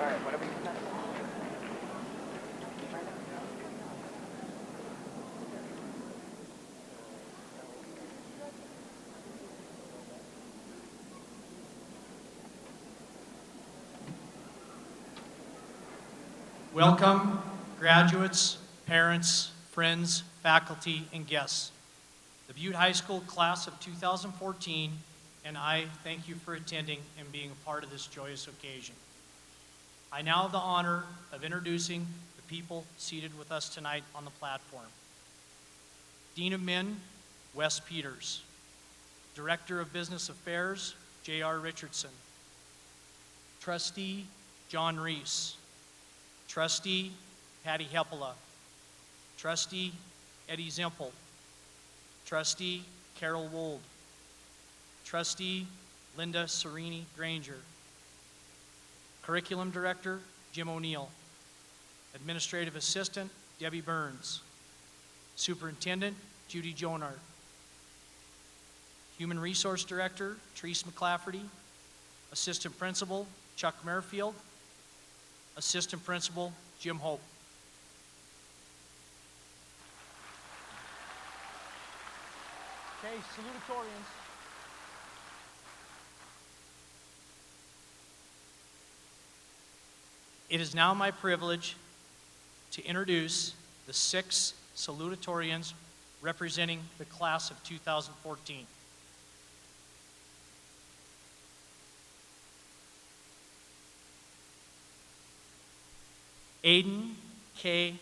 right, whatever you decide. Welcome, graduates, parents, friends, faculty, and guests. The Butte High School class of 2014 and I thank you for attending and being a part of this joyous occasion. I now have the honor of introducing the people seated with us tonight on the platform. Dean of Men, Wes Peters. Director of Business Affairs, J.R. Richardson. Trustee, John Reese. Trustee, Patty Heppola. Trustee, Eddie Zimpel. Trustee, Carol Wold. Trustee, Linda Serini Granger. Curriculum Director, Jim O'Neill. Administrative Assistant, Debbie Burns. Superintendent, Judy Jonard. Human Resource Director, Therese McClafferty. Assistant Principal, Chuck Merrifield. Assistant Principal, Jim Hope. Okay, salutatorians. It is now my privilege to introduce the 6 salutatorians representing the class of 2014. Aiden K.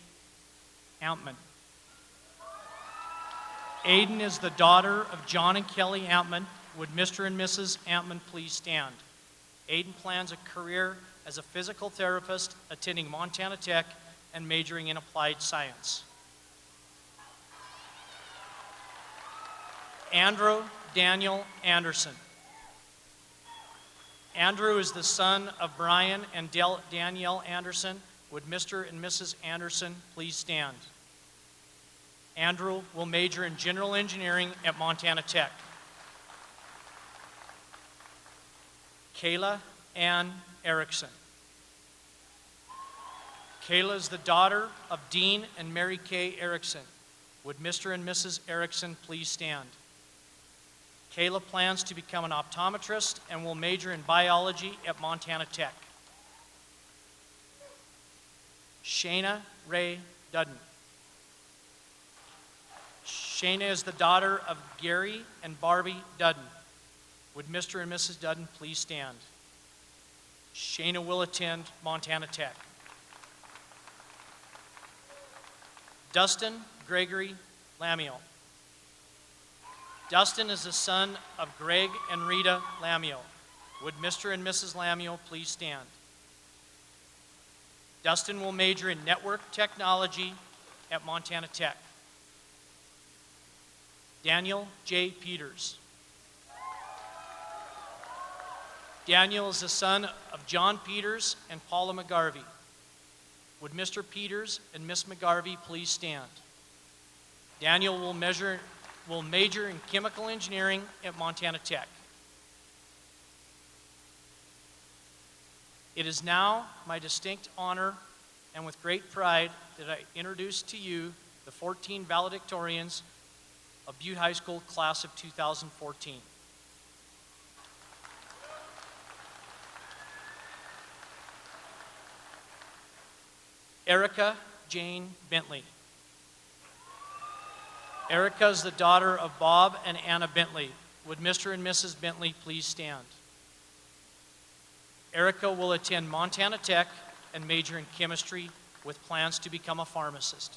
Ampman. Aiden is the daughter of John and Kelly Ampman. Would Mr. and Mrs. Ampman please stand? Aiden plans a career as a physical therapist, attending Montana Tech and majoring in applied science. Andrew Daniel Anderson. Andrew is the son of Brian and Danielle Anderson. Would Mr. and Mrs. Anderson please stand? Andrew will major in general engineering at Montana Tech. Kayla Ann Erickson. Kayla is the daughter of Dean and Mary Kay Erickson. Would Mr. and Mrs. Erickson please stand? Kayla plans to become an optometrist and will major in biology at Montana Tech. Shayna Ray Dudden. Shayna is the daughter of Gary and Barbie Dudden. Would Mr. and Mrs. Dudden please stand? Shayna will attend Montana Tech. Dustin Gregory Lamio. Dustin is the son of Greg and Rita Lamio. Would Mr. and Mrs. Lamio please stand? Dustin will major in network technology at Montana Tech. Daniel J. Peters. Daniel is the son of John Peters and Paula McGarvey. Would Mr. Peters and Miss McGarvey please stand? Daniel will major in chemical engineering at Montana Tech. It is now my distinct honor and with great pride that I introduce to you the 14 valedictorians of Butte High School class of 2014. Erica Jane Bentley. Erica is the daughter of Bob and Anna Bentley. Would Mr. and Mrs. Bentley please stand? Erica will attend Montana Tech and major in chemistry with plans to become a pharmacist.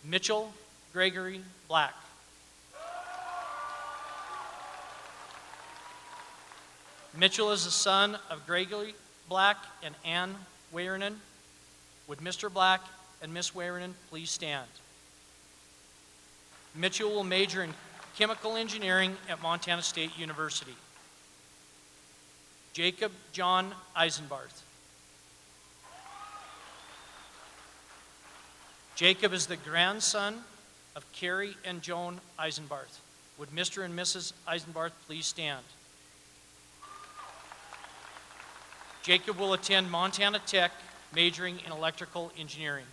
Mitchell Gregory Black. Mitchell is the son of Gregory Black and Ann Weirinen. Would Mr. Black and Miss Weirinen please stand? Mitchell will major in chemical engineering at Montana State University. Jacob John Eisenbarth. Jacob is the grandson of Carrie and Joan Eisenbarth. Would Mr. and Mrs. Eisenbarth please stand? Jacob will attend Montana Tech, majoring in electrical engineering.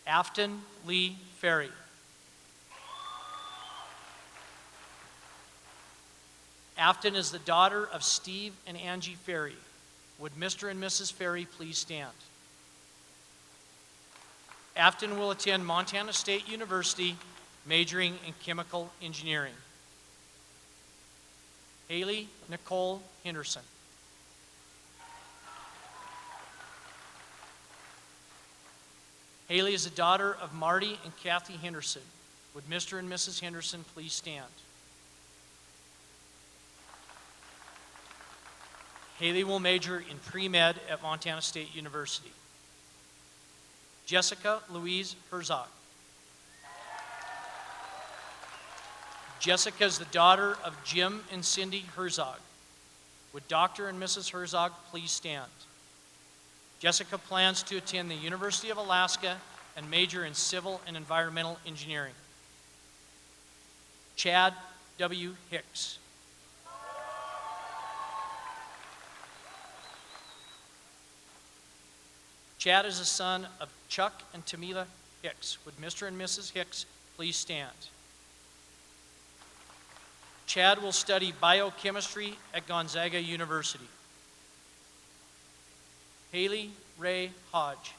Afton Lee Ferry. Afton is the daughter of Steve and Angie Ferry. Would Mr. and Mrs. Ferry please stand? Afton will attend Montana State University, majoring in chemical engineering. Haley Nicole Henderson. Haley is the daughter of Marty and Kathy Henderson. Would Mr. and Mrs. Henderson please stand? Haley will major in pre-med at Montana State University. Jessica Louise Herzog. Jessica is the daughter of Jim and Cindy Herzog. Would Dr. and Mrs. Herzog please stand? Jessica plans to attend the University of Alaska and major in civil and environmental engineering. Chad W. Hicks. Chad is the son of Chuck and Tamila Hicks. Would Mr. and Mrs. Hicks please stand? Chad will study biochemistry at Gonzaga University. Haley Ray Hodge.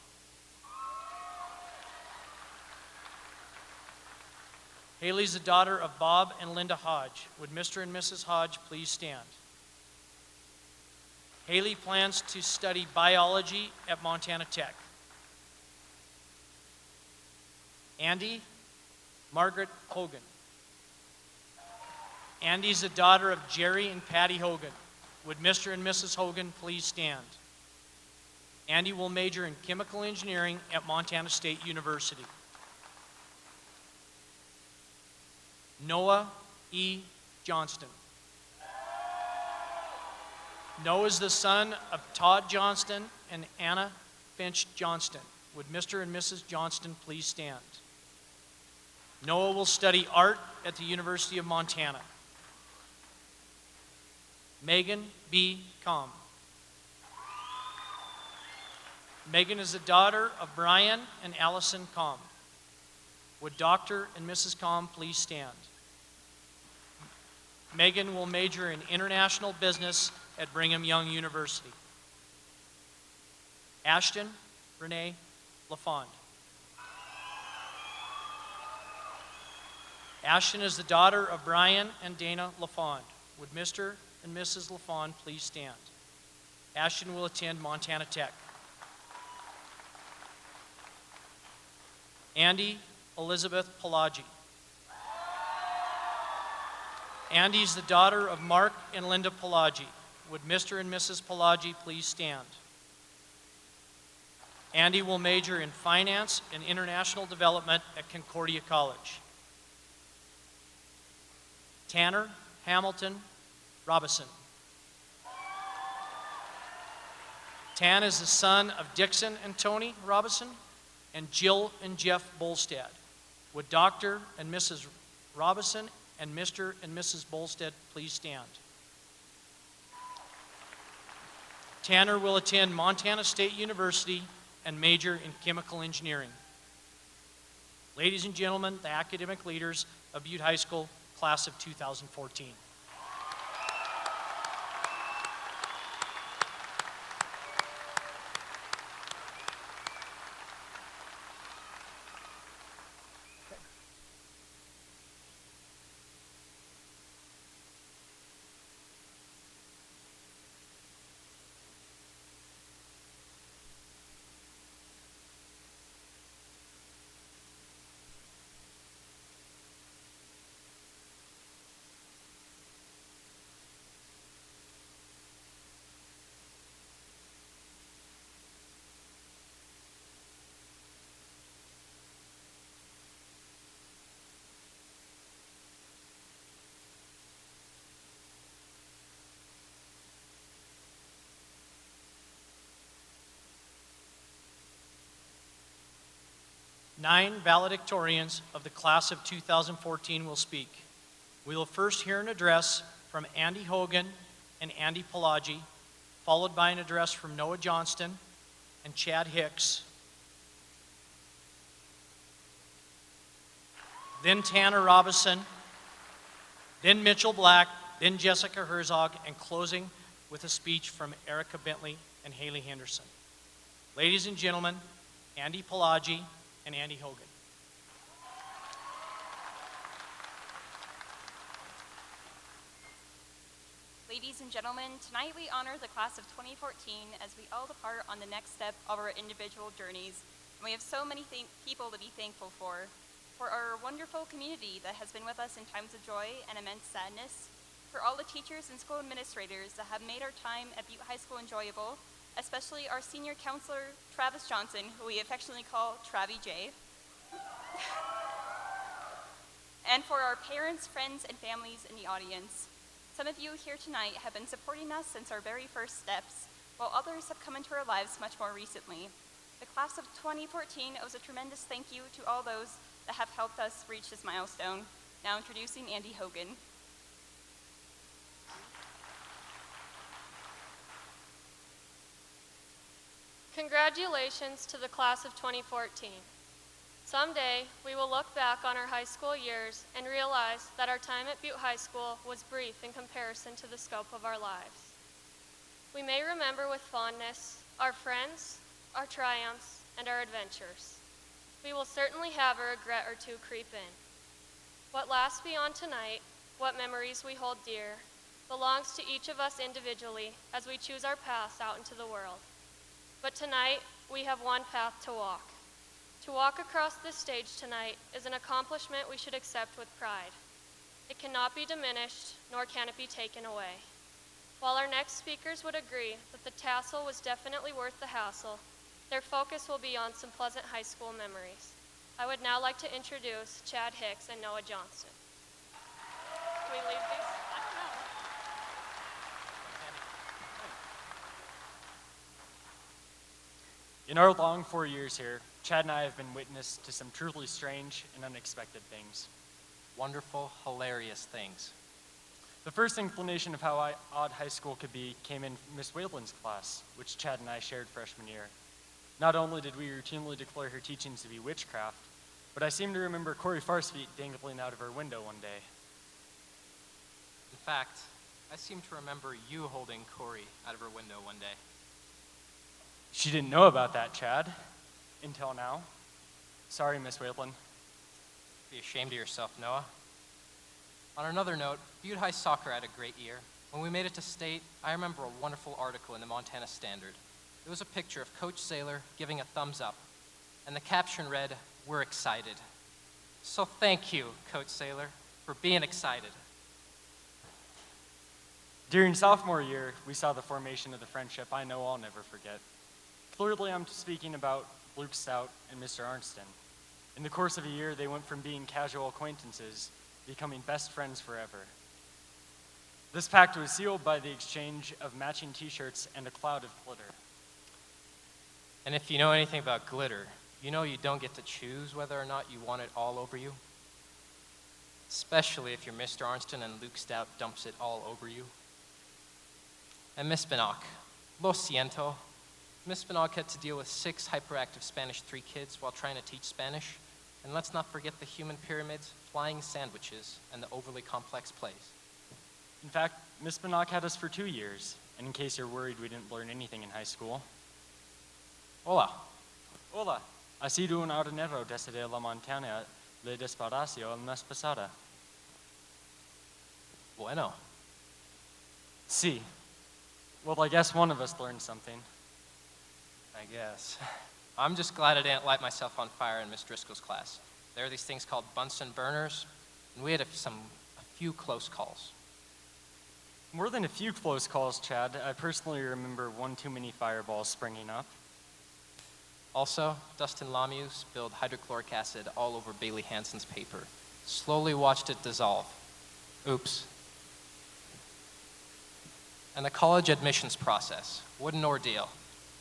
Haley's the daughter of Bob and Linda Hodge. Would Mr. and Mrs. Hodge please stand? Haley plans to study biology at Montana Tech. Andy Margaret Hogan. Andy's the daughter of Jerry and Patty Hogan. Would Mr. and Mrs. Hogan please stand? Andy will major in chemical engineering at Montana State University. Noah E. Johnston. Noah is the son of Todd Johnston and Anna Finch Johnston. Would Mr. and Mrs. Johnston please stand? Noah will study art at the University of Montana. Megan B. Com. Megan is the daughter of Brian and Allison Com. Would Dr. and Mrs. Com please stand? Megan will major in international business at Brigham Young University. Ashton Renee LaFond. Ashton is the daughter of Brian and Dana LaFond. Would Mr. and Mrs. LaFond please stand? Ashton will attend Montana Tech. Andy Elizabeth Pelagi. Andy is the daughter of Mark and Linda Pelagi. Would Mr. and Mrs. Pelagi please stand? Andy will major in finance and international development at Concordia College. Tanner Hamilton Robison. Tan is the son of Dixon and Tony Robison and Jill and Jeff Bolstad. Would Dr. and Mrs. Robison and Mr. and Mrs. Bolstad please stand? Tanner will attend Montana State University and major in chemical engineering. Ladies and gentlemen, the academic leaders of Butte High School, class of 2014. Nine valedictorians of the class of 2014 will speak. We will first hear an address from Andy Hogan and Andy Pelagi, followed by an address from Noah Johnston and Chad Hicks. Then Tanner Robison, then Mitchell Black, then Jessica Herzog, and closing with a speech from Erica Bentley and Haley Henderson. Ladies and gentlemen, Andy Pelagi and Andy Hogan. Ladies and gentlemen, tonight we honor the class of 2014 as we all depart on the next step of our individual journeys. And we have so many people to be thankful for our wonderful community that has been with us in times of joy and immense sadness, for all the teachers and school administrators that have made our time at Butte High School enjoyable, especially our senior counselor, Travis Johnson, who we affectionately call Travie J. And for our parents, friends, and families in the audience. Some of you here tonight have been supporting us since our very first steps, while others have come into our lives much more recently. The class of 2014 owes a tremendous thank you to all those that have helped us reach this milestone. Now introducing Andy Hogan. Congratulations to the class of 2014. Someday, we will look back on our high school years and realize that our time at Butte High School was brief in comparison to the scope of our lives. We may remember with fondness our friends, our triumphs, and our adventures. We will certainly have a regret or two creep in. What lasts beyond tonight, what memories we hold dear, belongs to each of us individually as we choose our paths out into the world. But tonight, we have one path to walk. To walk across this stage tonight is an accomplishment we should accept with pride. It cannot be diminished, nor can it be taken away. While our next speakers would agree that the tassel was definitely worth the hassle, their focus will be on some pleasant high school memories. I would now like to introduce Chad Hicks and Noah Johnston. Can we leave these? I don't know. In our long 4 years here, Chad and I have been witness to some truly strange and unexpected things. Wonderful, hilarious things. The first inclination of how odd high school could be came in Miss Whalen's class, which Chad and I shared freshman year. Not only did we routinely declare her teachings to be witchcraft, but I seem to remember Corey Farr's feet dangling out of her window one day. In fact, I seem to remember you holding Corey out of her window one day. She didn't know about that, Chad, until now. Sorry, Miss Whalen. Be ashamed of yourself, Noah. On another note, Butte High soccer had a great year. When we made it to state, I remember a wonderful article in the Montana Standard. It was a picture of Coach Saylor giving a thumbs up, and the caption read, "We're excited." So thank you, Coach Saylor, for being excited. During sophomore year, we saw the formation of the friendship I know I'll never forget. Clearly, I'm speaking about Luke Stout and Mr. Arnston. In the course of a year, they went from being casual acquaintances to becoming best friends forever. This pact was sealed by the exchange of matching t-shirts and a cloud of glitter. And if you know anything about glitter, you know you don't get to choose whether or not you want it all over you. Especially if you're Mr. Arnston and Luke Stout dumps it all over you. And Miss Binock, lo siento. Miss Binock had to deal with 6 hyperactive Spanish 3 kids while trying to teach Spanish. And let's not forget the human pyramids, flying sandwiches, and the overly complex plays. In fact, Miss Binock had us for 2 years, and in case you're worried we didn't learn anything in high school. Hola. Hola, ha sido un arenero desde la montaña le despacio el mes pasado. Bueno. Sí. Well, I guess one of us learned something. I guess. I'm just glad I didn't light myself on fire in Miss Driscoll's class. There are these things called Bunsen burners, and we had a few close calls. More than a few close calls, Chad. I personally remember one too many fireballs springing up. Also, Dustin Lamieux spilled hydrochloric acid all over Bailey Hansen's paper. Slowly watched it dissolve. Oops. And the college admissions process. What an ordeal.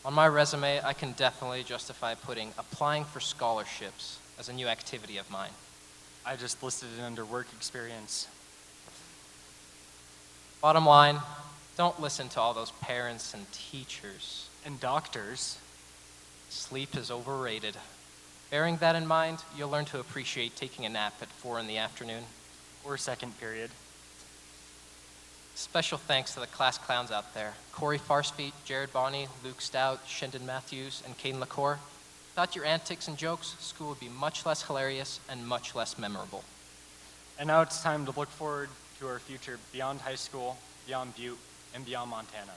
On my resume, I can definitely justify putting applying for scholarships as a new activity of mine. I just listed it under work experience. Bottom line, Don't listen to all those parents and teachers. And doctors. Sleep is overrated. Bearing that in mind, you'll learn to appreciate taking a nap at 4 in the afternoon. Or second period. Special thanks to the class clowns out there. Corey Farspeet, Jared Bonney, Luke Stout, Shendon Matthews, and Caden LaCour. Without your antics and jokes, school would be much less hilarious and much less memorable. And now it's time to look forward to our future beyond high school, beyond Butte, and beyond Montana.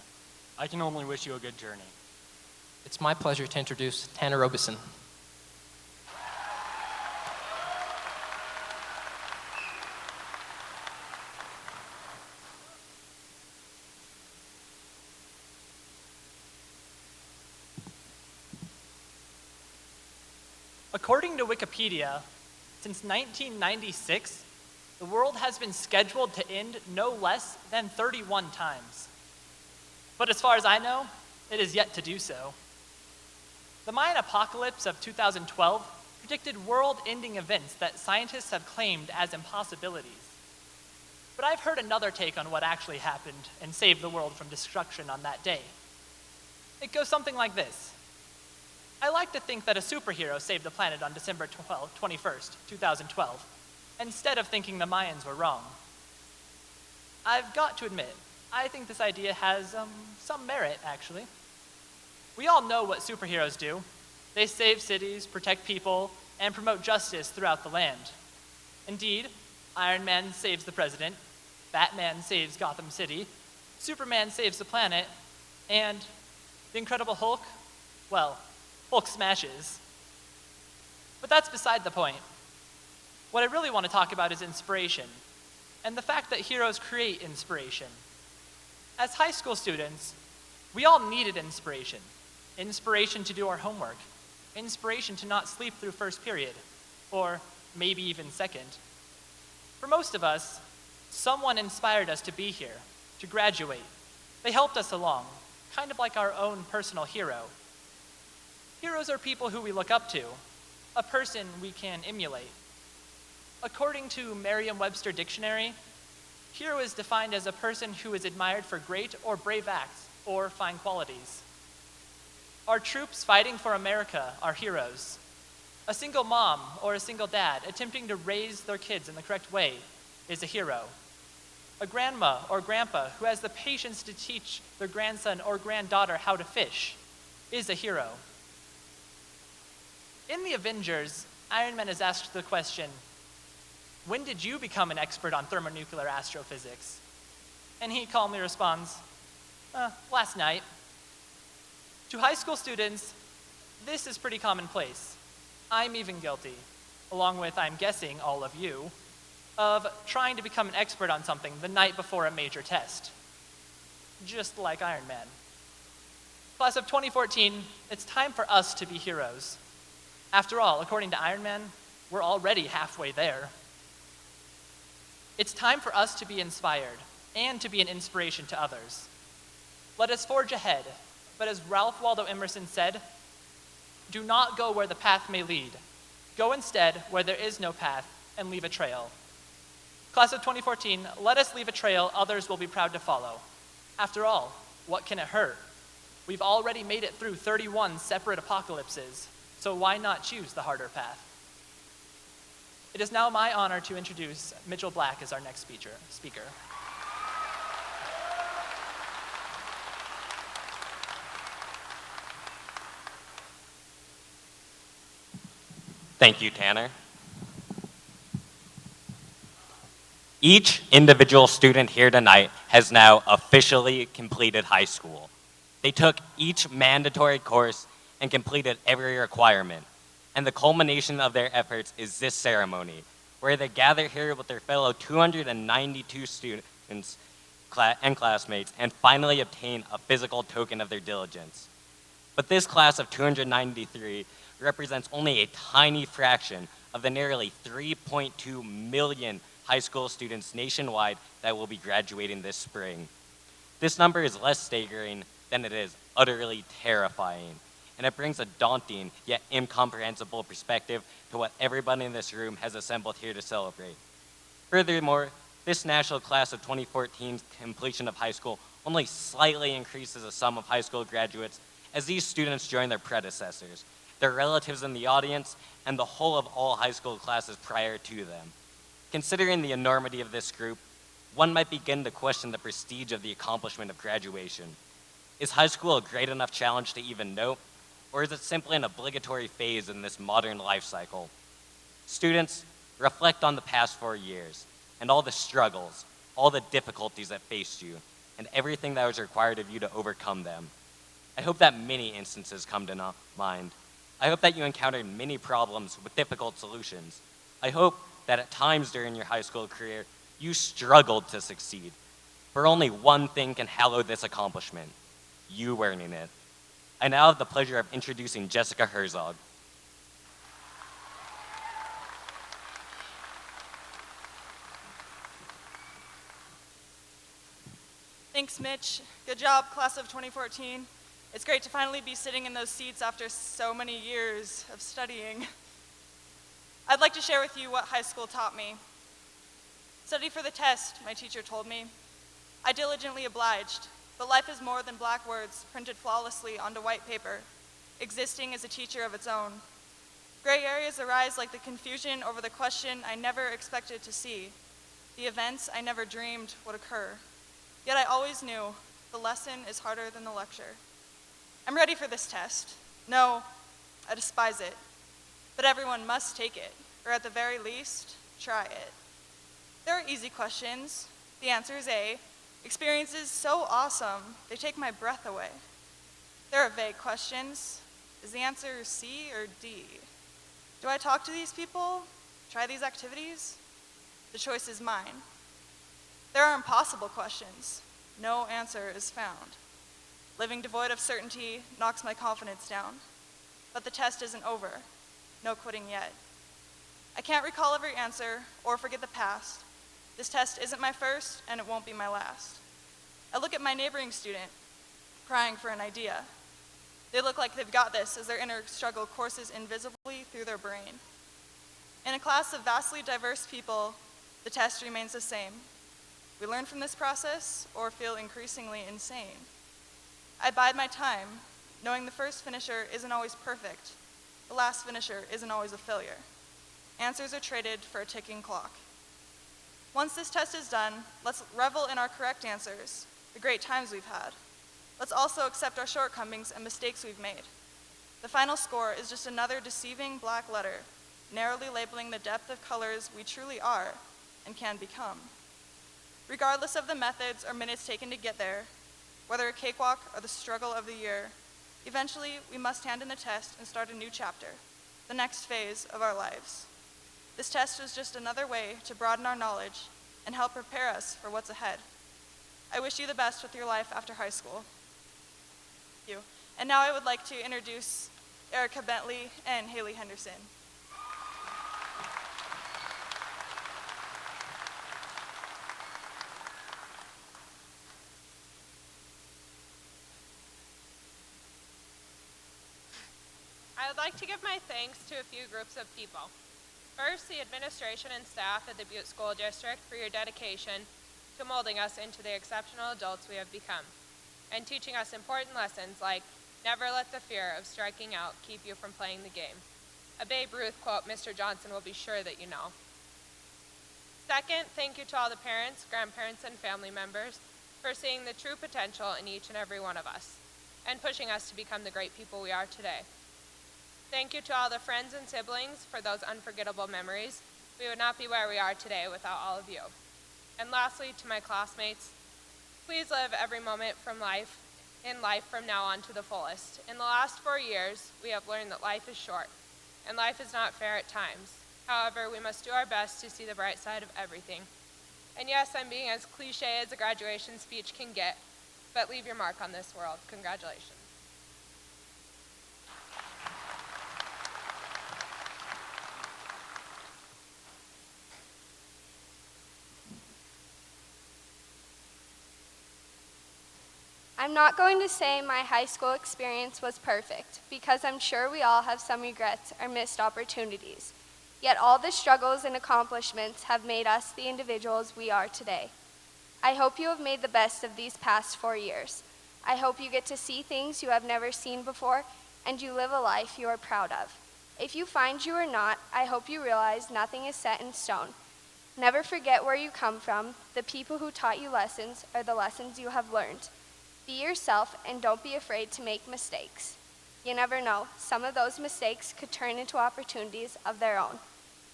I can only wish you a good journey. It's my pleasure to introduce Tanner Robeson. According to Wikipedia, since 1996, the world has been scheduled to end no less than 31 times. But as far as I know, it is yet to do so. The Mayan apocalypse of 2012 predicted world-ending events that scientists have claimed as impossibilities. But I've heard another take on what actually happened and saved the world from destruction on that day. It goes something like this. I like to think that a superhero saved the planet on December 21st, 2012, instead of thinking the Mayans were wrong. I've got to admit, I think this idea has some merit, actually. We all know what superheroes do. They save cities, protect people, and promote justice throughout the land. Indeed, Iron Man saves the president, Batman saves Gotham City, Superman saves the planet, and the Incredible Hulk, well, Hulk smashes. But that's beside the point. What I really want to talk about is inspiration, and the fact that heroes create inspiration. As high school students, we all needed inspiration. Inspiration to do our homework. Inspiration to not sleep through first period, or maybe even second. For most of us, someone inspired us to be here, to graduate. They helped us along, kind of like our own personal hero. Heroes are people who we look up to, a person we can emulate. According to Merriam-Webster Dictionary, hero is defined as a person who is admired for great or brave acts or fine qualities. Our troops fighting for America are heroes. A single mom or a single dad attempting to raise their kids in the correct way is a hero. A grandma or grandpa who has the patience to teach their grandson or granddaughter how to fish is a hero. In The Avengers, Iron Man is asked the question, when did you become an expert on thermonuclear astrophysics? And he calmly responds, last night. To high school students, this is pretty commonplace. I'm even guilty, along with, I'm guessing, all of you, of trying to become an expert on something the night before a major test. Just like Iron Man. Class of 2014, it's time for us to be heroes. After all, according to Iron Man, we're already halfway there. It's time for us to be inspired and to be an inspiration to others. Let us forge ahead, but as Ralph Waldo Emerson said, do not go where the path may lead. Go instead where there is no path and leave a trail. Class of 2014, let us leave a trail others will be proud to follow. After all, what can it hurt? We've already made it through 31 separate apocalypses, so why not choose the harder path? It is now my honor to introduce Mitchell Black as our next speaker. Thank you, Tanner. Each individual student here tonight has now officially completed high school. They took each mandatory course and completed every requirement. And the culmination of their efforts is this ceremony, where they gather here with their fellow 292 students and classmates and finally obtain a physical token of their diligence. But this class of 293 represents only a tiny fraction of the nearly 3.2 million high school students nationwide that will be graduating this spring. This number is less staggering than it is utterly terrifying, and it brings a daunting yet incomprehensible perspective to what everybody in this room has assembled here to celebrate. Furthermore, This national class of 2014's completion of high school only slightly increases the sum of high school graduates as these students join their predecessors, their relatives in the audience, and the whole of all high school classes prior to them. Considering the enormity of this group, one might begin to question the prestige of the accomplishment of graduation. Is high school a great enough challenge to even note, or is it simply an obligatory phase in this modern life cycle? Students, reflect on the past 4 years and all the struggles, all the difficulties that faced you, and everything that was required of you to overcome them. I hope that many instances come to mind. I hope that you encountered many problems with difficult solutions. I hope that at times during your high school career, you struggled to succeed. For only one thing can hallow this accomplishment: you earning it. I now have the pleasure of introducing Jessica Herzog. Thanks, Mitch. Good job, class of 2014. It's great to finally be sitting in those seats after so many years of studying. I'd like to share with you what high school taught me. Study for the test, my teacher told me. I diligently obliged, but life is more than black words printed flawlessly onto white paper, existing as a teacher of its own. Gray areas arise like the confusion over the question I never expected to see, the events I never dreamed would occur. Yet I always knew the lesson is harder than the lecture. I'm ready for this test. No, I despise it. But everyone must take it, or at the very least, try it. There are easy questions. The answer is A. Experiences so awesome, they take my breath away. There are vague questions. Is the answer C or D? Do I talk to these people? Try these activities? The choice is mine. There are impossible questions. No answer is found. Living devoid of certainty knocks my confidence down. But the test isn't over. No quitting yet. I can't recall every answer or forget the past. This test isn't my first, and it won't be my last. I look at my neighboring student, crying for an idea. They look like they've got this as their inner struggle courses invisibly through their brain. In a class of vastly diverse people, the test remains the same. We learn from this process or feel increasingly insane. I bide my time, knowing the first finisher isn't always perfect. The last finisher isn't always a failure. Answers are traded for a ticking clock. Once this test is done, let's revel in our correct answers, the great times we've had. Let's also accept our shortcomings and mistakes we've made. The final score is just another deceiving black letter, narrowly labeling the depth of colors we truly are and can become. Regardless of the methods or minutes taken to get there, whether a cakewalk or the struggle of the year, eventually we must hand in the test and start a new chapter, the next phase of our lives. This test is just another way to broaden our knowledge and help prepare us for what's ahead. I wish you the best with your life after high school. Thank you. And now I would like to introduce Erica Bentley and Haley Henderson. I would like to give my thanks to a few groups of people. First, the administration and staff at the Butte School District for your dedication to molding us into the exceptional adults we have become, and teaching us important lessons like never let the fear of striking out keep you from playing the game. A Babe Ruth quote Mr. Johnson will be sure that you know. Second, thank you to all the parents, grandparents, and family members for seeing the true potential in each and every one of us, and pushing us to become the great people we are today. Thank you to all the friends and siblings for those unforgettable memories. We would not be where we are today without all of you. And lastly, to my classmates, please live every moment in life from now on to the fullest. In the last 4 years, we have learned that life is short, and life is not fair at times. However, we must do our best to see the bright side of everything. And yes, I'm being as cliche as a graduation speech can get, but leave your mark on this world. Congratulations. I'm not going to say my high school experience was perfect, because I'm sure we all have some regrets or missed opportunities. Yet all the struggles and accomplishments have made us the individuals we are today. I hope you have made the best of these past 4 years. I hope you get to see things you have never seen before and you live a life you are proud of. If you find you are not, I hope you realize nothing is set in stone. Never forget where you come from. The people who taught you lessons are the lessons you have learned. Be yourself and don't be afraid to make mistakes. You never know, some of those mistakes could turn into opportunities of their own.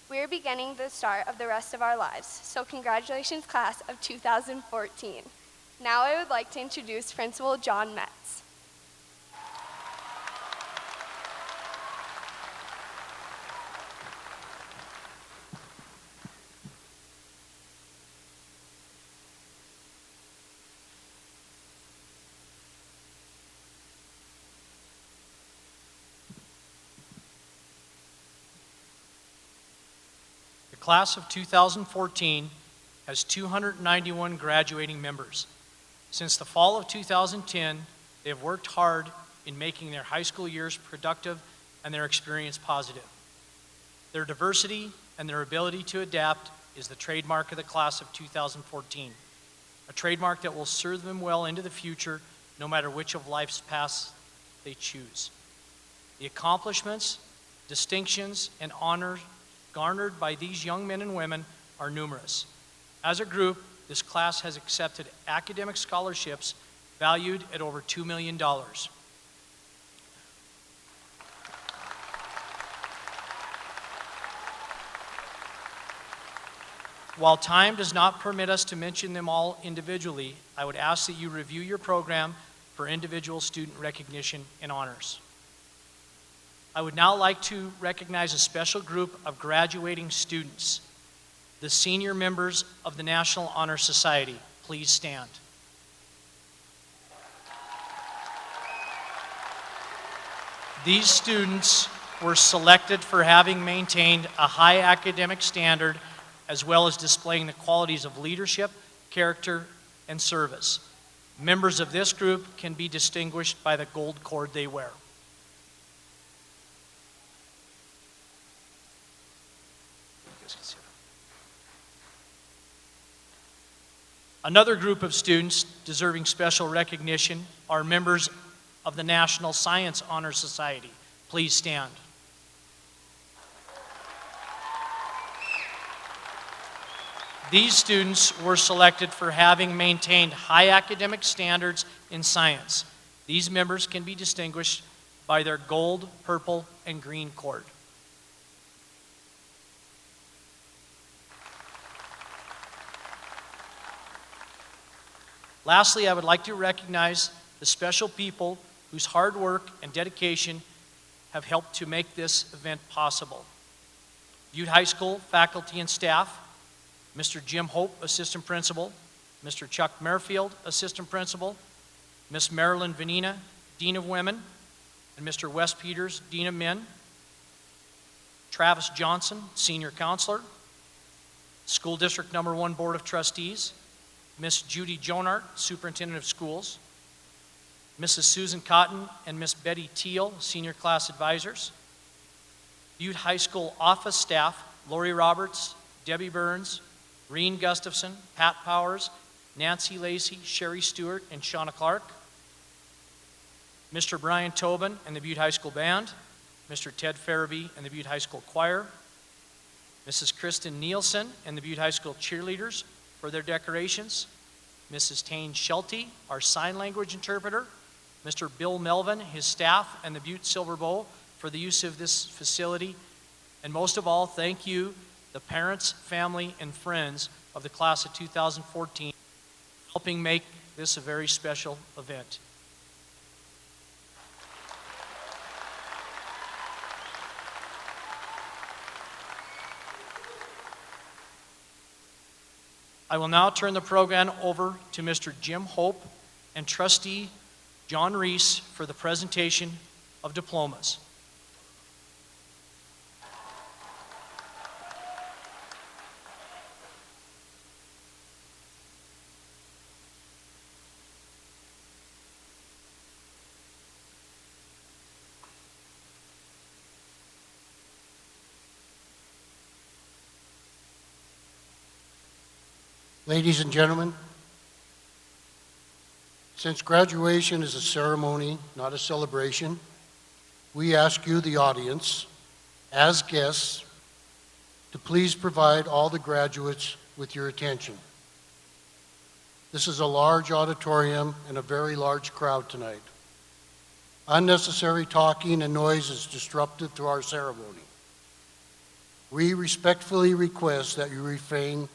We are beginning the start of the rest of our lives, so congratulations, class of 2014. Now I would like to introduce Principal John Metz. The class of 2014 has 291 graduating members. Since the fall of 2010, they have worked hard in making their high school years productive and their experience positive. Their diversity and their ability to adapt is the trademark of the class of 2014, a trademark that will serve them well into the future no matter which of life's paths they choose. The accomplishments, distinctions, and honors garnered by these young men and women are numerous. As a group, this class has accepted academic scholarships valued at over $2 million. While time does not permit us to mention them all individually, I would ask that you review your program for individual student recognition and honors. I would now like to recognize a special group of graduating students, the senior members of the National Honor Society. Please stand. These students were selected for having maintained a high academic standard as well as displaying the qualities of leadership, character, and service. Members of this group can be distinguished by the gold cord they wear. Another group of students deserving special recognition are members of the National Science Honor Society. Please stand. These students were selected for having maintained high academic standards in science. These members can be distinguished by their gold, purple, and green cord. Lastly, I would like to recognize the special people whose hard work and dedication have helped to make this event possible. Butte High School faculty and staff, Mr. Jim Hope, Assistant Principal, Mr. Chuck Merfield, Assistant Principal, Miss Marilyn Vanina, Dean of Women, and Mr. Wes Peters, Dean of Men, Travis Johnson, Senior Counselor, School District Number 1 Board of Trustees, Miss Judy Jonart, Superintendent of Schools, Mrs. Susan Cotton and Miss Betty Teal, Senior Class Advisors, Butte High School office staff, Lori Roberts, Debbie Burns, Reen Gustafson, Pat Powers, Nancy Lacey, Sherry Stewart, and Shauna Clark, Mr. Brian Tobin and the Butte High School Band, Mr. Ted Farabee and the Butte High School Choir, Mrs. Kristen Nielsen and the Butte High School Cheerleaders for their decorations, Mrs. Tane Shelty, our sign language interpreter, Mr. Bill Melvin, his staff, and the Butte Silver Bow for the use of this facility, and most of all, thank you, the parents, family, and friends of the class of 2014, helping make this a very special event. I will now turn the program over to Mr. Jim Hope and Trustee John Reese for the presentation of diplomas. Ladies and gentlemen, since graduation is a ceremony, not a celebration, we ask you, the audience, as guests, to please provide all the graduates with your attention. This is a large auditorium and a very large crowd tonight. Unnecessary talking and noise is disruptive to our ceremony. We respectfully request that you refrain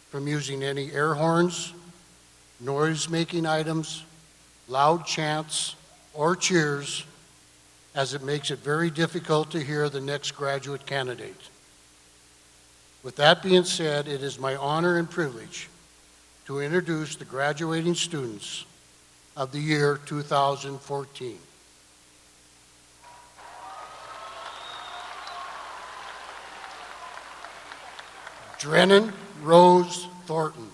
from using any air horns, noise-making items, loud chants, or cheers, as it makes it very difficult to hear the next graduate candidate. With that being said, it is my honor and privilege to introduce the graduating students of the year 2014. Drennan Rose Thornton.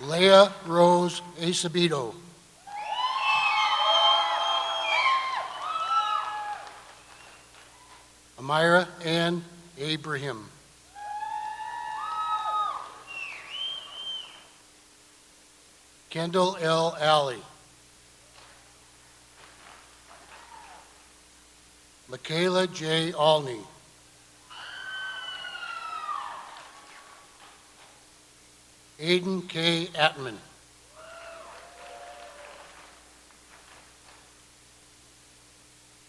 Leah Rose Acevedo. Amira Ann Abraham. Kendall L. Alley. Michaela J. Alney. Aiden K. Atman.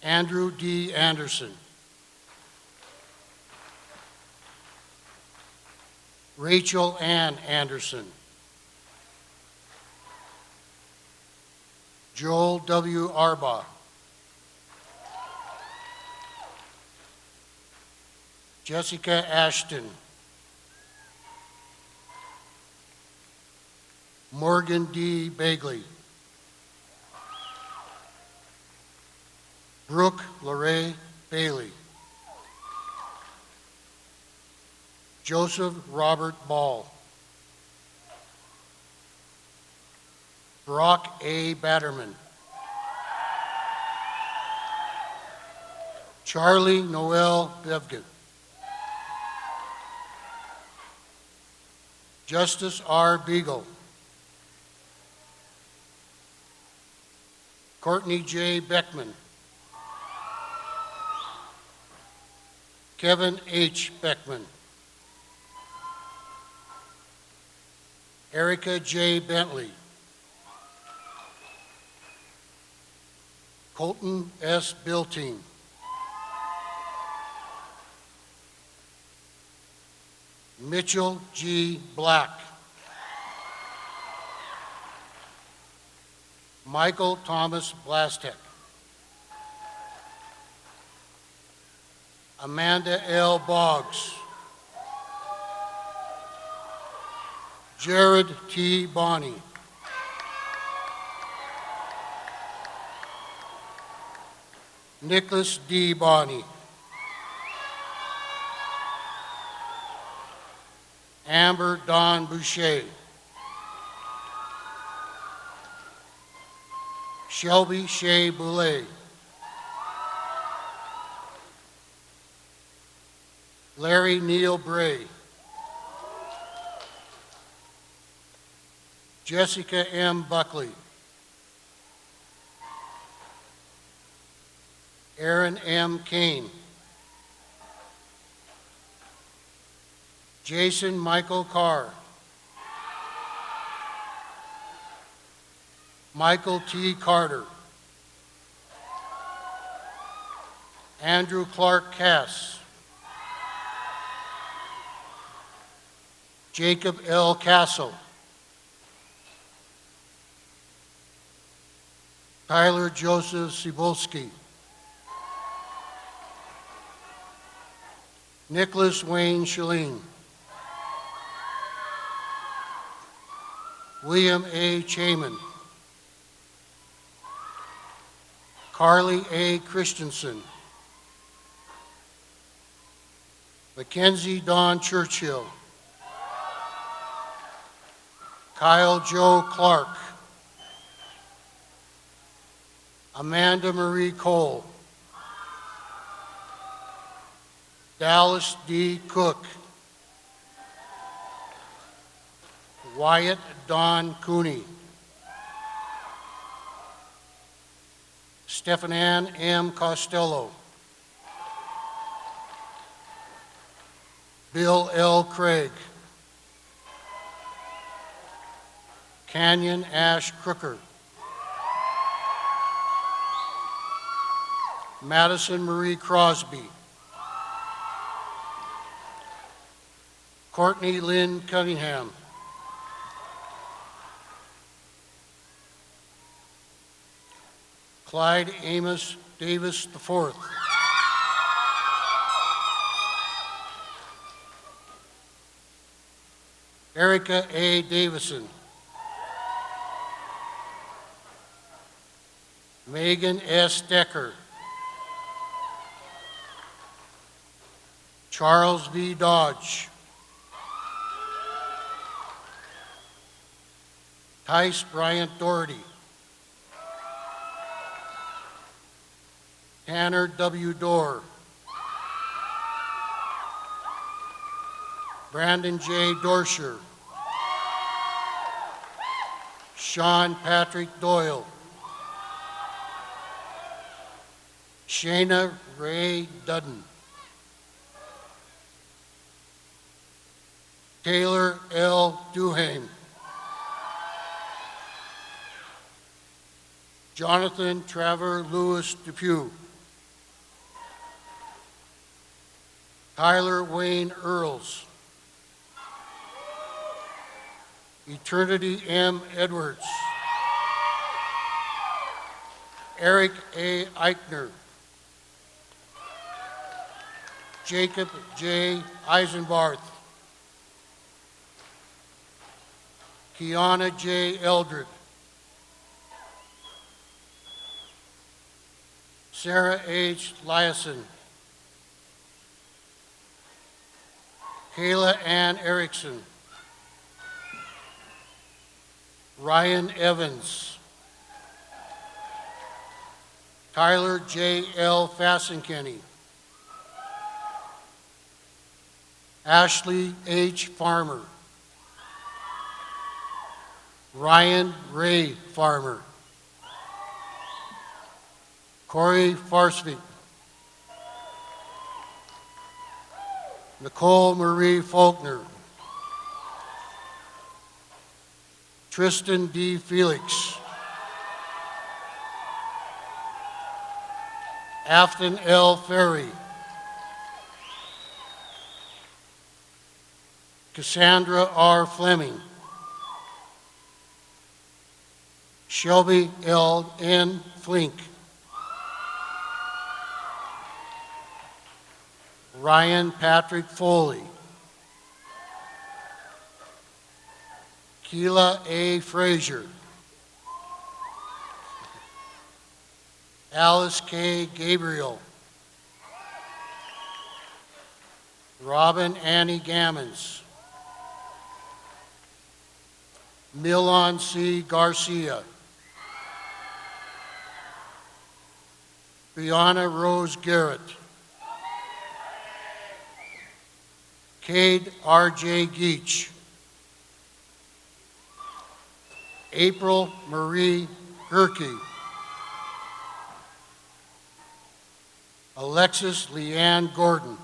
Andrew D. Anderson. Rachel Ann Anderson. Joel W. Arbaugh. Jessica Ashton. Morgan D. Bagley. Brooke Lorraine Bailey. Joseph Robert Ball. Brock A. Batterman. Charlie Noel Bevkin. Justice R. Beagle. Courtney J. Beckman. Kevin H. Beckman. Erica J. Bentley. Colton S. Bilting. Mitchell G. Black. Michael Thomas Blastek. Amanda L. Boggs. Jared T. Bonney. Nicholas D. Bonney. Amber Dawn Boucher. Shelby Shea Boulay. Larry Neal Bray. Jessica M. Buckley. Aaron M. Kane. Jason Michael Carr. Michael T. Carter. Andrew Clark Cass. Jacob L. Castle. Tyler Joseph Cebulski. Nicholas Wayne Shalene. William A. Chaman, Carly A. Christensen, Mackenzie Dawn Churchill, Kyle Joe Clark, Amanda Marie Cole, Dallas D. Cook, Wyatt Don Cooney, Stephanan M. Costello, Bill L. Craig, Canyon Ash Crooker, Madison Marie Crosby, Courtney Lynn Cunningham, Clyde Amos Davis IV, Erica A. Davison, Megan S. Decker, Charles V. Dodge, Tice Bryant Doherty, Tanner W. Dorr, Brandon J. Dorsher, Sean Patrick Doyle, Shayna Ray Dudden, Taylor L. Duhame, Jonathan Trevor Lewis Depew, Tyler Wayne Earls, Eternity M. Edwards, Eric A. Eichner, Jacob J. Eisenbarth, Kiana J. Eldred, Sarah H. Liason, Kayla Ann Erickson, Ryan Evans, Tyler J. L. Fassenkenny, Ashley H. Farmer, Ryan Ray Farmer, Corey Farsvik, Nicole Marie Faulkner, Tristan D. Felix, Afton L. Ferry, Cassandra R. Fleming, Shelby L. N. Flink, Ryan Patrick Foley, Keela A. Frazier, Alice K. Gabriel, Robin Annie Gammons, Milan C. Garcia, Brianna Rose Garrett, Cade R.J. Geach, April Marie Gerke, Alexis Leanne Gordon,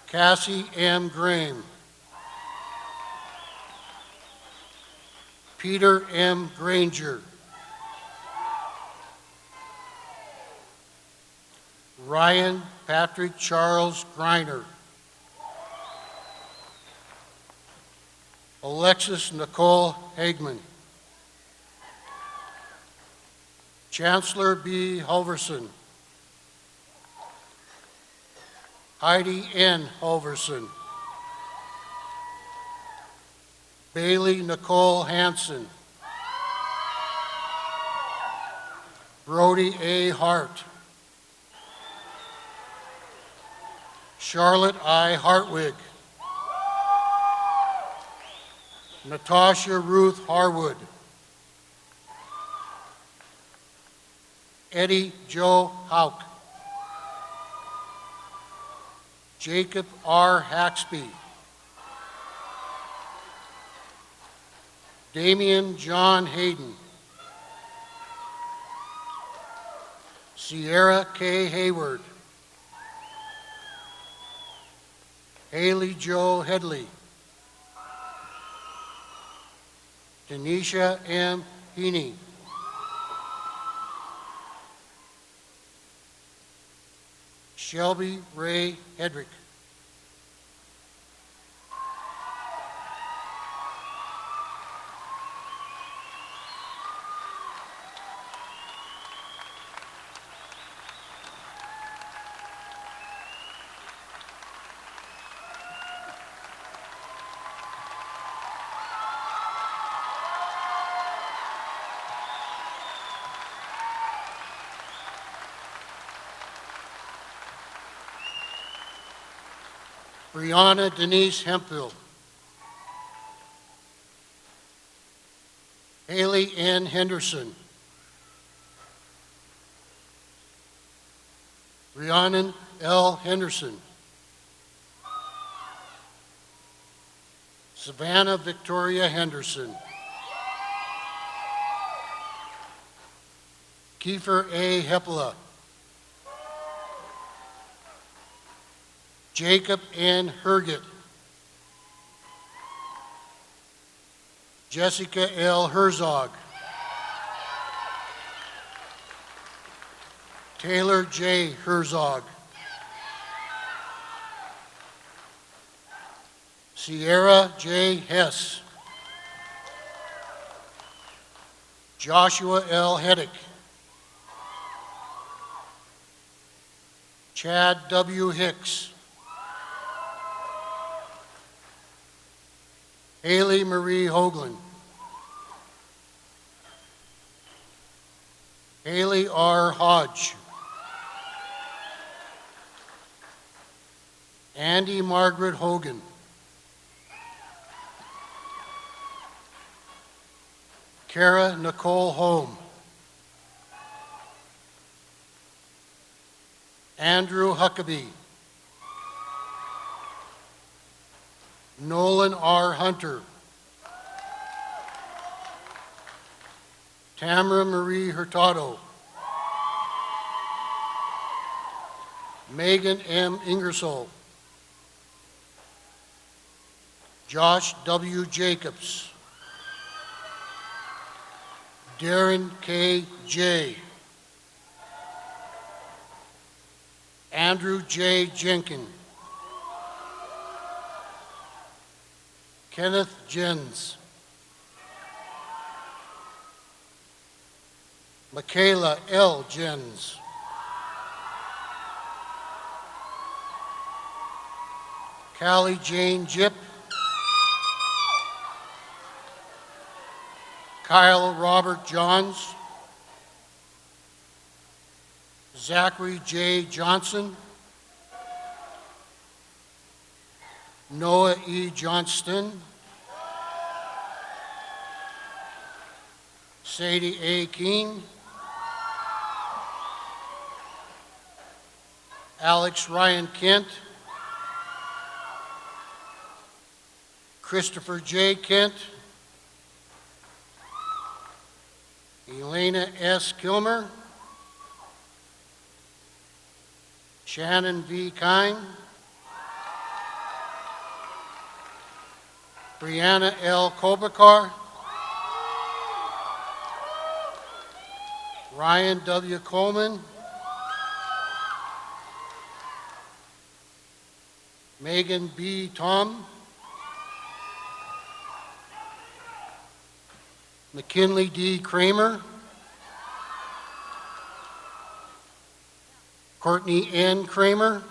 Cassie M. Graham, Peter M. Granger, Ryan Patrick Charles Griner, Alexis Nicole Hagman, Chancellor B. Halverson, Heidi N. Halverson, Bailey Nicole Hansen. Brody A. Hart. Charlotte I. Hartwig. Natasha Ruth Harwood. Eddie Joe Hauk. Jacob R. Haxby. Damian John Hayden. Sierra K. Hayward. Haley Joe Headley. Denisha M. Heaney. Shelby Ray Hedrick. Brianna Denise Hemphill. Haley N. Henderson. Rhiannon L. Henderson. Savannah Victoria Henderson. Kiefer A. Hepela. Jacob N. Herget. Jessica L. Herzog. Taylor J. Herzog. Sierra J. Hess. Joshua L. Heddick. Chad W. Hicks. Haley Marie Hoagland. Haley R. Hodge. Andy Margaret Hogan. Kara Nicole Holm. Andrew Huckabee. Nolan R. Hunter. Tamara Marie Hurtado. Megan M. Ingersoll. Josh W. Jacobs. Darren K. J. Andrew J. Jenkin. Kenneth Jens. Michaela L. Jens. Callie Jane Jipp. Kyle Robert Johns. Zachary J. Johnson. Noah E. Johnston. Sadie A. Keene. Alex Ryan Kent. Christopher J. Kent. Elena S. Kilmer. Shannon V. Kine. Brianna L. Kobakar. Ryan W. Coleman. Megan B. Tom. McKinley D. Kramer. Courtney N. Kramer.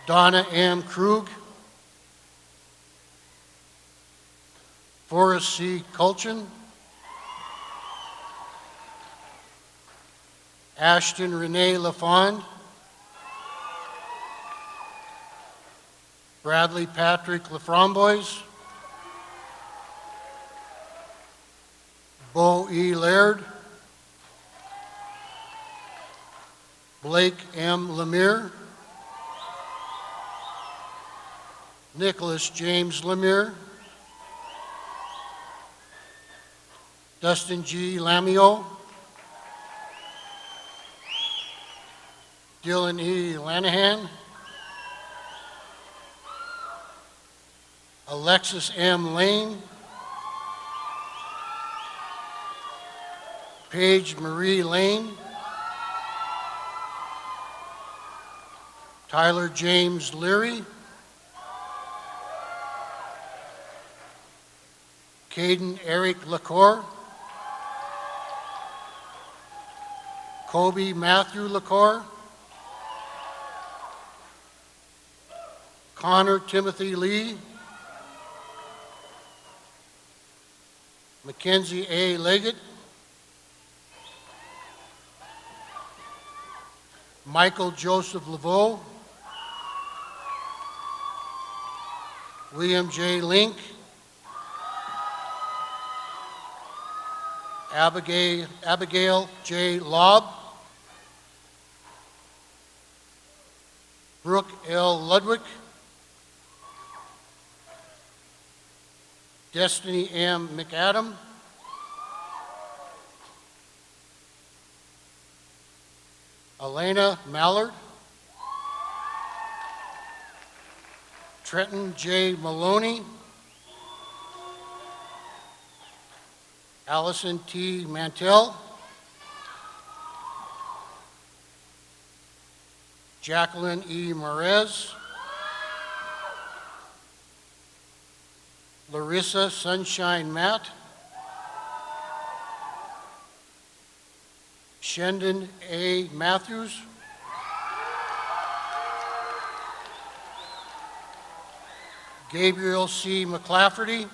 Donna M. Krug. Forrest C. Culchin, Ashton Renee Lafond, Bradley Patrick Laframboise, Bo E. Laird, Blake M. Lemire, Nicholas James Lemire, Dustin G. Lamio, Dylan E. Lanahan, Alexis M. Lane, Paige Marie Lane, Tyler James Leary, Caden Eric LaCour, Kobe Matthew LaCour, Connor Timothy Lee, Mackenzie A. Leggett, Michael Joseph Laveau, William J. Link, Abigail J. Lobb, Brooke L. Ludwig, Destiny M. McAdam, Elena Mallard, Trenton J. Maloney, Allison T. Mantell, Jacqueline E. Morez, Larissa Sunshine Matt, Shendon A. Matthews, Gabriel C. McClafferty,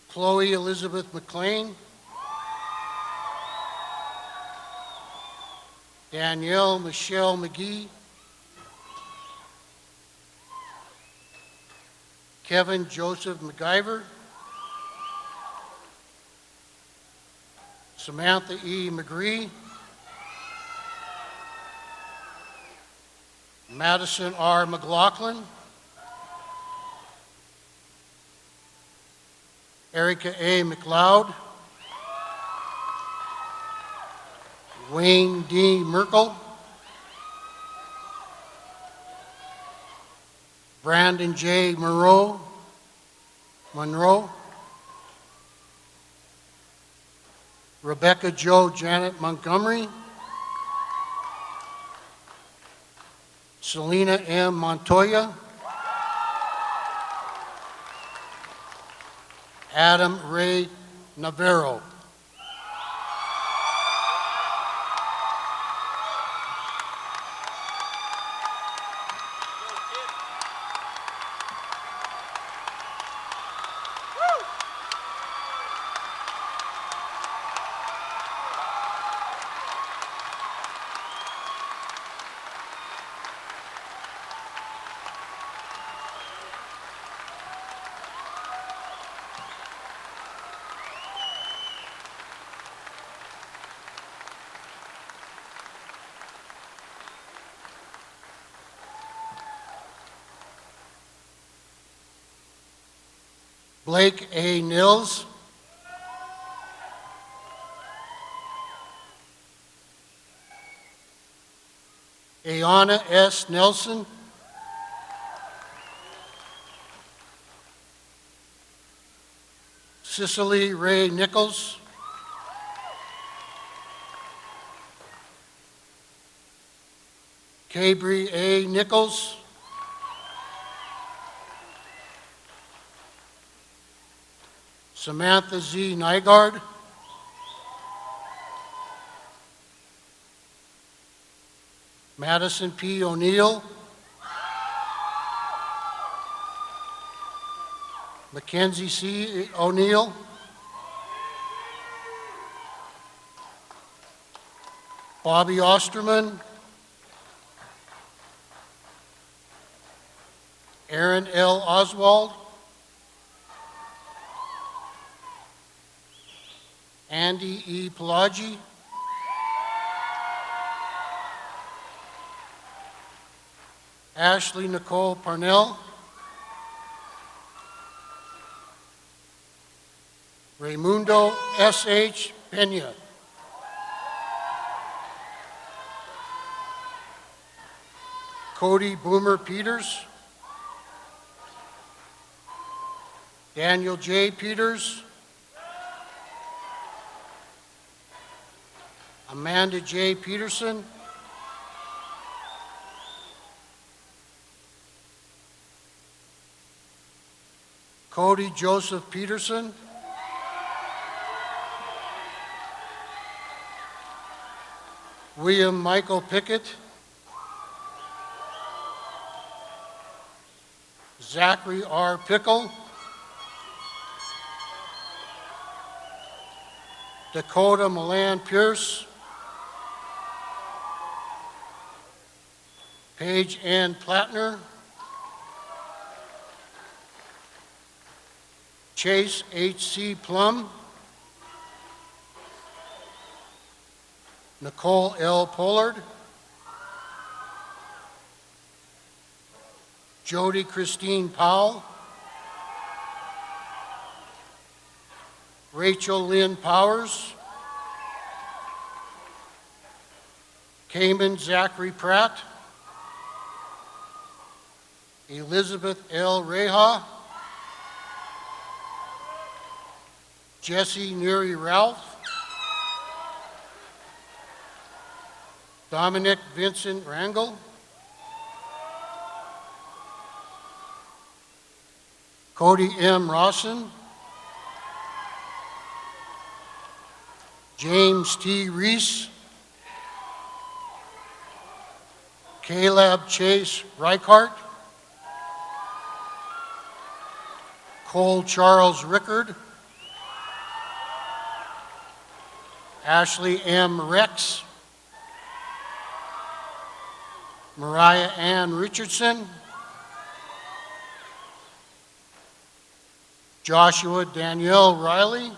Chloe Elizabeth McLean, Danielle Michelle McGee, Kevin Joseph McIver, Samantha E. McGree, Madison R. McLaughlin, Erica A. McLeod, Wayne D. Merkel, Brandon J. Monroe, Rebecca Jo Janet Montgomery, Selena M. Montoya, Adam Ray Navarro. Blake A. Nils, Ayana S. Nelson, Cicely Ray Nichols, Cabry A. Nichols, Samantha Z. Nygaard, Madison P. O'Neill, Mackenzie C. O'Neill, Bobby Osterman, Aaron L. Oswald, Andy E. Pelagi, Ashley Nicole Parnell, Raymundo S.H. Pena, Cody Boomer Peters, Daniel J. Peters, Amanda J. Peterson, Cody Joseph Peterson, William Michael Pickett, Zachary R. Pickle, Dakota Milan Pierce, Paige Ann Plattner, Chase H.C. Plum, Nicole L. Pollard, Jody Christine Powell, Rachel Lynn Powers, Cayman Zachary Pratt, Elizabeth L. Reha, Jesse Neary Ralph, Dominic Vincent Rangel, Cody M. Rawson, James T. Reese, Caleb Chase Reichart, Cole Charles Rickard, Ashley M. Rex, Mariah Ann Richardson, Joshua Danielle Riley,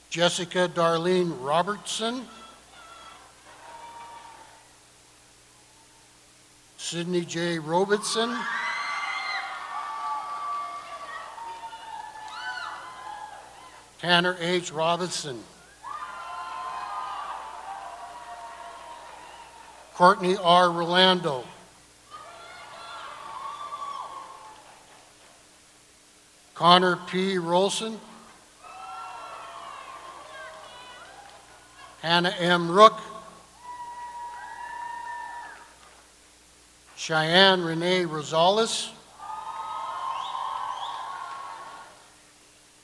Jessica Darlene Robertson, Sydney J. Robertson, Tanner H. Robinson, Courtney R. Rolando, Connor P. Rolson, Hannah M. Rook, Cheyenne Renee Rosales,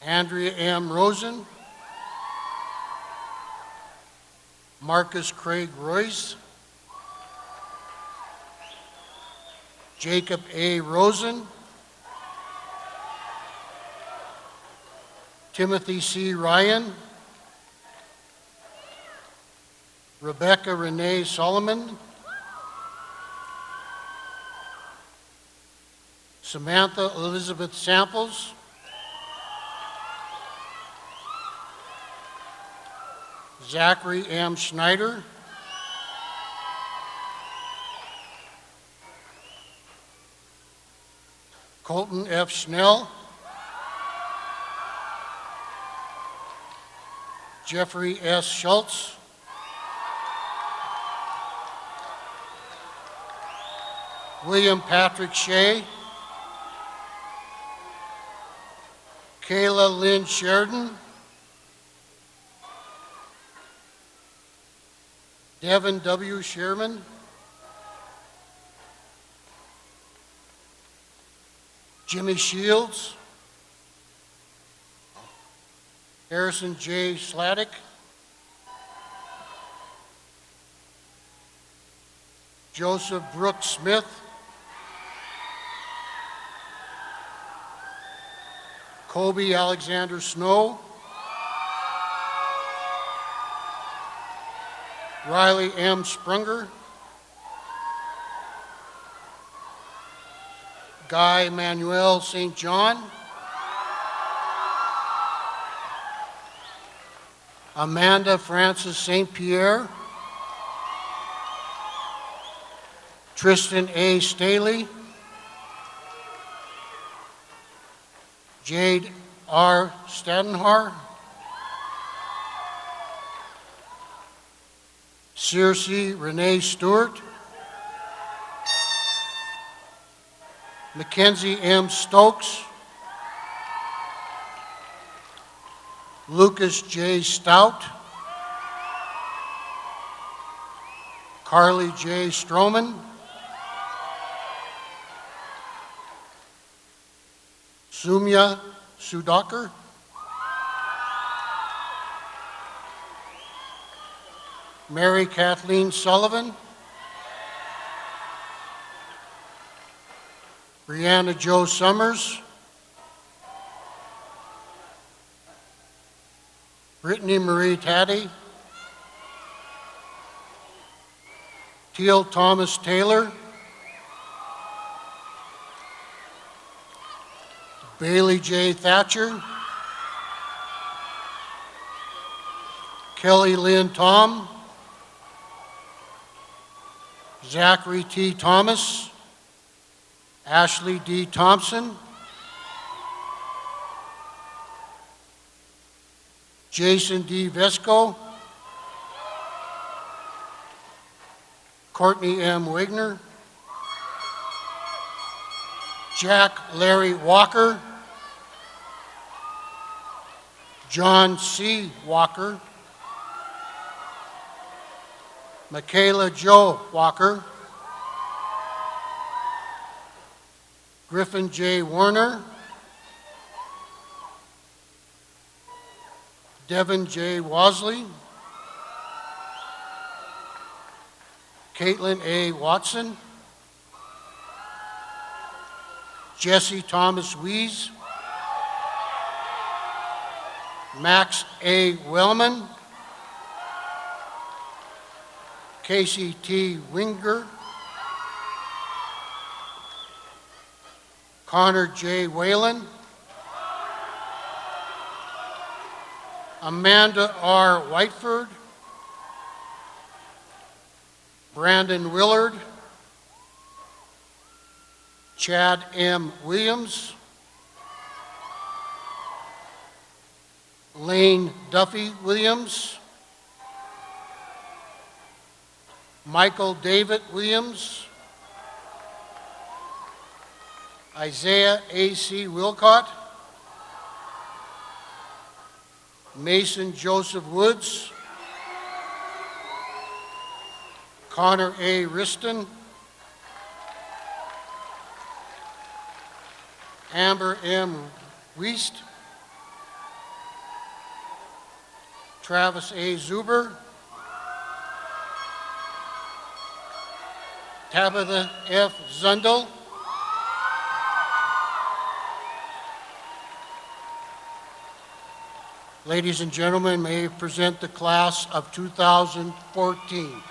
Andrea M. Rosen, Marcus Craig Royce, Jacob A. Rosen, Timothy C. Ryan, Rebecca Renee Solomon, Samantha Elizabeth Samples, Zachary M. Schneider, Colton F. Schnell, Jeffrey S. Schultz, William Patrick Shea, Kayla Lynn Sheridan, Devin W. Sherman, Jimmy Shields, Harrison J. Sladek, Joseph Brooks Smith, Kobe Alexander Snow, Riley M. Sprunger, Guy Manuel St. John, Amanda Frances St. Pierre, Tristan A. Staley, Jade R. Stadenhar, Circe Renee Stewart, Mackenzie M. Stokes, Lucas J. Stout, Carly J. Stroman, Sumya Sudhakar, Mary Kathleen Sullivan, Brianna Jo Summers, Brittany Marie Taddy, Teal Thomas Taylor, Bailey J. Thatcher, Kelly Lynn Tom, Zachary T. Thomas, Ashley D. Thompson, Jason D. Vesco, Courtney M. Wigner, Jack Larry Walker, John C. Walker, Michaela Jo Walker, Griffin J. Warner, Devin J. Wasley, Caitlin A. Watson, Jesse Thomas Wees, Max A. Wellman, Casey T. Winger, Connor J. Whalen, Amanda R. Whiteford, Brandon Willard, Chad M. Williams, Lane Duffy Williams, Michael David Williams, Isaiah A.C. Wilcott, Mason Joseph Woods, Connor A. Riston, Amber M. Wiest, Travis A. Zuber, Tabitha F. Zundel, ladies and gentlemen, may I present the class of 2014.